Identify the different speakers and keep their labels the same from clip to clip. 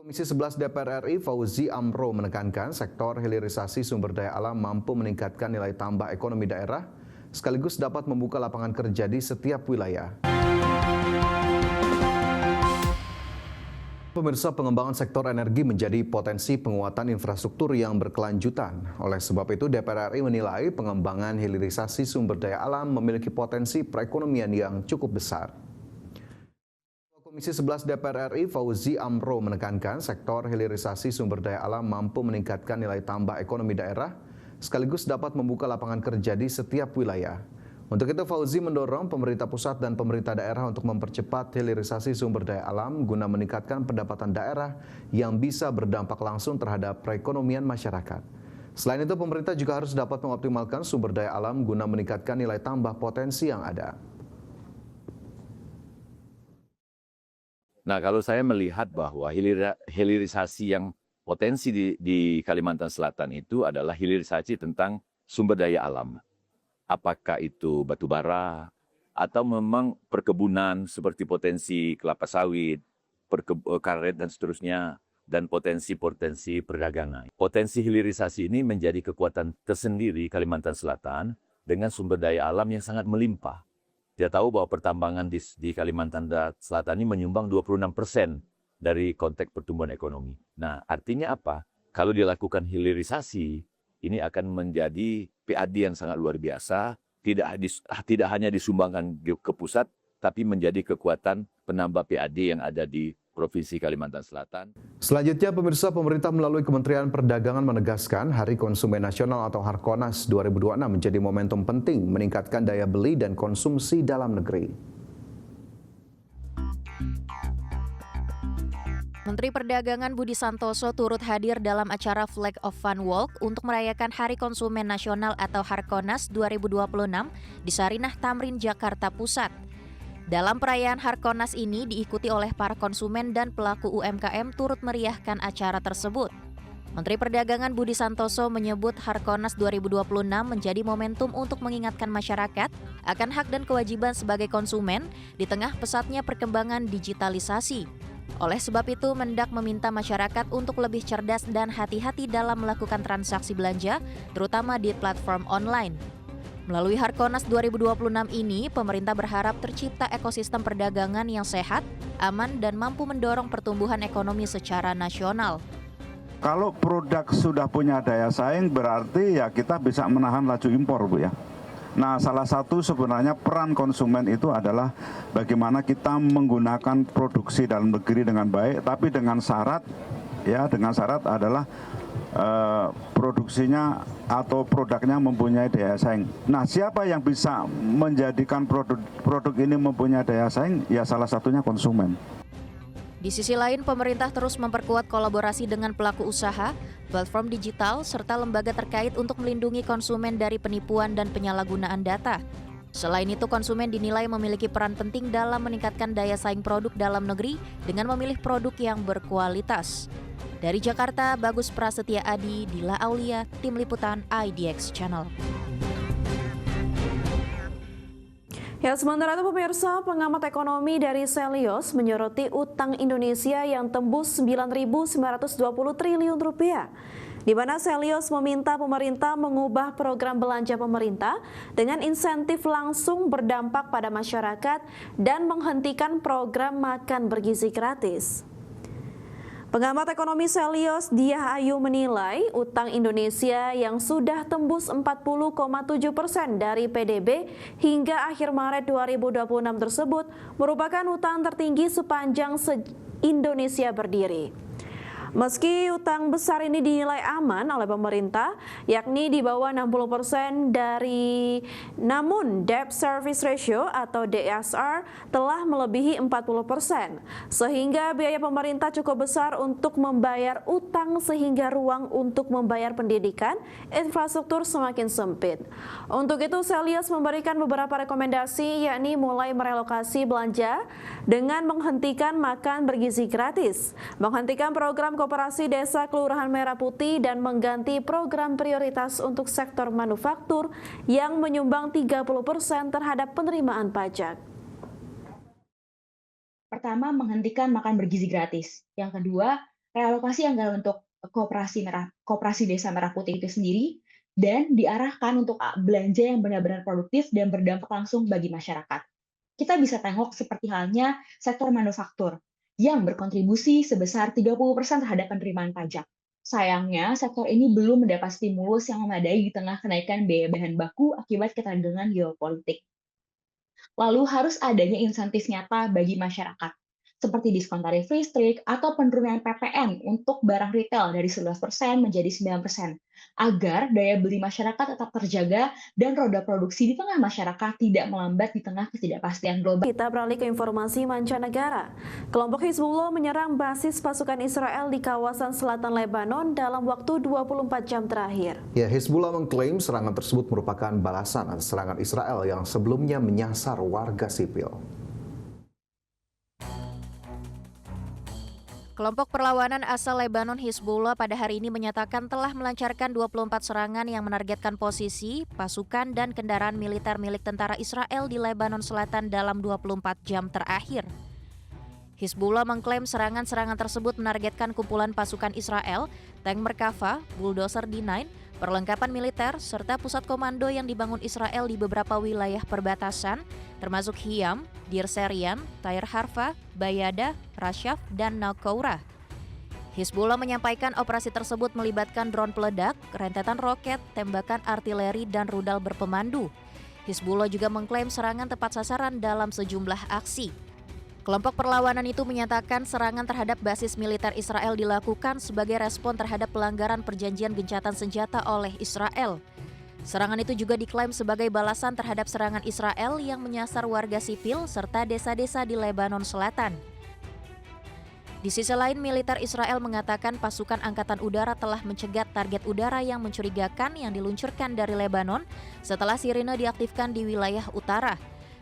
Speaker 1: Komisi 11 DPR RI Fauzi Amro menekankan sektor hilirisasi sumber daya alam mampu meningkatkan nilai tambah ekonomi daerah, sekaligus dapat membuka lapangan kerja di setiap wilayah. Pemirsa, pengembangan sektor energi menjadi potensi penguatan infrastruktur yang berkelanjutan. Oleh sebab itu, DPR RI menilai pengembangan hilirisasi sumber daya alam memiliki potensi perekonomian yang cukup besar. Komisi 11 DPR RI Fauzi Amro menekankan sektor hilirisasi sumber daya alam mampu meningkatkan nilai tambah ekonomi daerah, sekaligus dapat membuka lapangan kerja di setiap wilayah. Untuk itu, Fauzi mendorong pemerintah pusat dan pemerintah daerah untuk mempercepat hilirisasi sumber daya alam guna meningkatkan pendapatan daerah yang bisa berdampak langsung terhadap perekonomian masyarakat. Selain itu, pemerintah juga harus dapat mengoptimalkan sumber daya alam guna meningkatkan nilai tambah potensi yang ada.
Speaker 2: Nah, kalau saya melihat bahwa hilirisasi yang potensi di Kalimantan Selatan itu adalah hilirisasi tentang sumber daya alam. Apakah itu batu bara, atau memang perkebunan seperti potensi kelapa sawit, karet dan seterusnya, dan potensi-potensi perdagangan. Potensi hilirisasi ini menjadi kekuatan tersendiri Kalimantan Selatan dengan sumber daya alam yang sangat melimpah. Kita tahu bahwa pertambangan di Kalimantan Selatan ini menyumbang 26% dari konteks pertumbuhan ekonomi. Nah, artinya apa? Kalau dilakukan hilirisasi, ini akan menjadi PAD yang sangat luar biasa, tidak hanya disumbangkan ke pusat, tapi menjadi kekuatan penambah PAD yang ada di Provinsi Kalimantan Selatan.
Speaker 1: Selanjutnya, pemirsa, pemerintah melalui Kementerian Perdagangan menegaskan Hari Konsumen Nasional atau Harkonas 2026 menjadi momentum penting meningkatkan daya beli dan konsumsi dalam negeri.
Speaker 3: Menteri Perdagangan Budi Santoso turut hadir dalam acara Flag of Fun Walk untuk merayakan Hari Konsumen Nasional atau Harkonas 2026 di Sarinah Tamrin, Jakarta Pusat. Dalam perayaan Harkonas ini diikuti oleh para konsumen dan pelaku UMKM turut meriahkan acara tersebut. Menteri Perdagangan Budi Santoso menyebut Harkonas 2026 menjadi momentum untuk mengingatkan masyarakat akan hak dan kewajiban sebagai konsumen di tengah pesatnya perkembangan digitalisasi. Oleh sebab itu, Mendak meminta masyarakat untuk lebih cerdas dan hati-hati dalam melakukan transaksi belanja, terutama di platform online. Melalui Harkonas 2026 ini, pemerintah berharap tercipta ekosistem perdagangan yang sehat, aman, dan mampu mendorong pertumbuhan ekonomi secara nasional.
Speaker 4: Kalau produk sudah punya daya saing, berarti ya kita bisa menahan laju impor, Bu ya. Nah, salah satu sebenarnya peran konsumen itu adalah bagaimana kita menggunakan produksi dalam negeri dengan baik, tapi dengan syarat adalah produksinya atau produknya mempunyai daya saing. Nah, siapa yang bisa menjadikan produk ini mempunyai daya saing? Ya salah satunya konsumen.
Speaker 3: Di sisi lain, pemerintah terus memperkuat kolaborasi dengan pelaku usaha, platform digital, serta lembaga terkait untuk melindungi konsumen dari penipuan dan penyalahgunaan data. Selain itu, konsumen dinilai memiliki peran penting dalam meningkatkan daya saing produk dalam negeri dengan memilih produk yang berkualitas. Dari Jakarta, Bagus Prasetya Adi, Dila Aulia, Tim Liputan IDX Channel.
Speaker 5: Ya, sementara itu pemirsa, pengamat ekonomi dari Selios menyoroti utang Indonesia yang tembus 9.920 triliun rupiah. Di mana Selios meminta pemerintah mengubah program belanja pemerintah dengan insentif langsung berdampak pada masyarakat dan menghentikan program makan bergizi gratis. Pengamat ekonomi Selios, Diah Ayu menilai utang Indonesia yang sudah tembus 40,7% dari PDB hingga akhir Maret 2026 tersebut merupakan utang tertinggi sepanjang Indonesia berdiri. Meski utang besar ini dinilai aman oleh pemerintah, yakni di bawah 60% namun debt service ratio atau DSR telah melebihi 40%, sehingga biaya pemerintah cukup besar untuk membayar utang sehingga ruang untuk membayar pendidikan, infrastruktur semakin sempit. Untuk itu, Selios memberikan beberapa rekomendasi, yakni mulai merelokasi belanja dengan menghentikan makan bergizi gratis, menghentikan program Koperasi Desa Kelurahan Merah Putih dan mengganti program prioritas untuk sektor manufaktur yang menyumbang 30% terhadap penerimaan pajak.
Speaker 6: Pertama, menghentikan makan bergizi gratis. Yang kedua, realokasi anggaran untuk koperasi desa Merah Putih itu sendiri dan diarahkan untuk belanja yang benar-benar produktif dan berdampak langsung bagi masyarakat. Kita bisa tengok seperti halnya sektor manufaktur yang berkontribusi sebesar 30% terhadap penerimaan pajak. Sayangnya, sektor ini belum mendapat stimulus yang memadai di tengah kenaikan biaya bahan baku akibat ketegangan geopolitik. Lalu harus adanya insentif nyata bagi masyarakat, seperti diskon tarif listrik atau penurunan PPN untuk barang retail dari 11% menjadi 9%, agar daya beli masyarakat tetap terjaga dan roda produksi di tengah masyarakat tidak melambat di tengah ketidakpastian global.
Speaker 5: Kita beralih ke informasi mancanegara. Kelompok Hizbullah menyerang basis pasukan Israel di kawasan selatan Lebanon dalam waktu 24 jam terakhir.
Speaker 1: Ya, Hizbullah mengklaim serangan tersebut merupakan balasan atas serangan Israel yang sebelumnya menyasar warga sipil.
Speaker 3: Kelompok perlawanan asal Lebanon Hizbullah pada hari ini menyatakan telah melancarkan 24 serangan yang menargetkan posisi, pasukan, dan kendaraan militer milik tentara Israel di Lebanon Selatan dalam 24 jam terakhir. Hizbullah mengklaim serangan-serangan tersebut menargetkan kumpulan pasukan Israel, tank Merkava, bulldozer D9, perlengkapan militer, serta pusat komando yang dibangun Israel di beberapa wilayah perbatasan, termasuk Hiyam, Dir Serian, Tair Harfa, Bayada, Rashaf, dan Naqoura. Hizbullah menyampaikan operasi tersebut melibatkan drone peledak, rentetan roket, tembakan artileri, dan rudal berpemandu. Hizbullah juga mengklaim serangan tepat sasaran dalam sejumlah aksi. Kelompok perlawanan itu menyatakan serangan terhadap basis militer Israel dilakukan sebagai respon terhadap pelanggaran perjanjian gencatan senjata oleh Israel. Serangan itu juga diklaim sebagai balasan terhadap serangan Israel yang menyasar warga sipil serta desa-desa di Lebanon Selatan. Di sisi lain, militer Israel mengatakan pasukan angkatan udara telah mencegat target udara yang mencurigakan yang diluncurkan dari Lebanon setelah sirine diaktifkan di wilayah utara.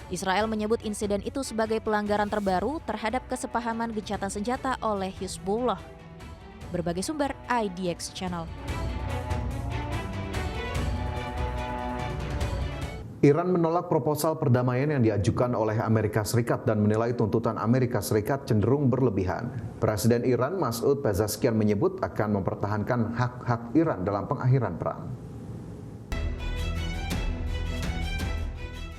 Speaker 3: Israel menyebut insiden itu sebagai pelanggaran terbaru terhadap kesepahaman gencatan senjata oleh Hizbullah. Berbagai sumber IDX Channel.
Speaker 1: Iran menolak proposal perdamaian yang diajukan oleh Amerika Serikat dan menilai tuntutan Amerika Serikat cenderung berlebihan. Presiden Iran Masoud Pezeshkian menyebut akan mempertahankan hak-hak Iran dalam pengakhiran perang.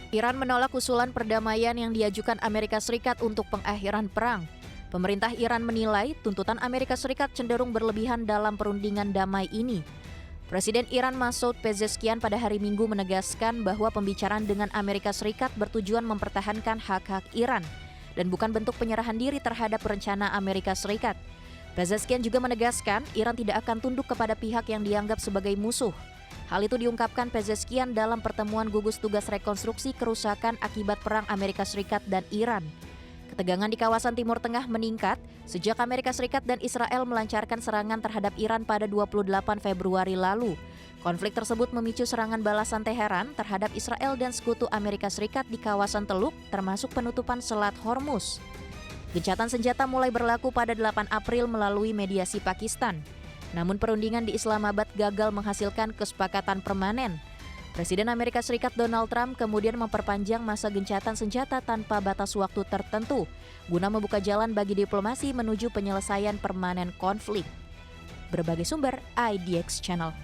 Speaker 3: Iran menolak usulan perdamaian yang diajukan Amerika Serikat untuk pengakhiran perang. Pemerintah Iran menilai tuntutan Amerika Serikat cenderung berlebihan dalam perundingan damai ini. Presiden Iran Masoud Pezeshkian pada hari Minggu menegaskan bahwa pembicaraan dengan Amerika Serikat bertujuan mempertahankan hak-hak Iran dan bukan bentuk penyerahan diri terhadap rencana Amerika Serikat. Pezeshkian juga menegaskan Iran tidak akan tunduk kepada pihak yang dianggap sebagai musuh. Hal itu diungkapkan Pezeshkian dalam pertemuan gugus tugas rekonstruksi kerusakan akibat perang Amerika Serikat dan Iran. Ketegangan di kawasan Timur Tengah meningkat sejak Amerika Serikat dan Israel melancarkan serangan terhadap Iran pada 28 Februari lalu. Konflik tersebut memicu serangan balasan Teheran terhadap Israel dan sekutu Amerika Serikat di kawasan Teluk, termasuk penutupan Selat Hormuz. Gencatan senjata mulai berlaku pada 8 April melalui mediasi Pakistan. Namun perundingan di Islamabad gagal menghasilkan kesepakatan permanen. Presiden Amerika Serikat Donald Trump kemudian memperpanjang masa gencatan senjata tanpa batas waktu tertentu, guna membuka jalan bagi diplomasi menuju penyelesaian permanen konflik. Berbagai sumber IDX Channel.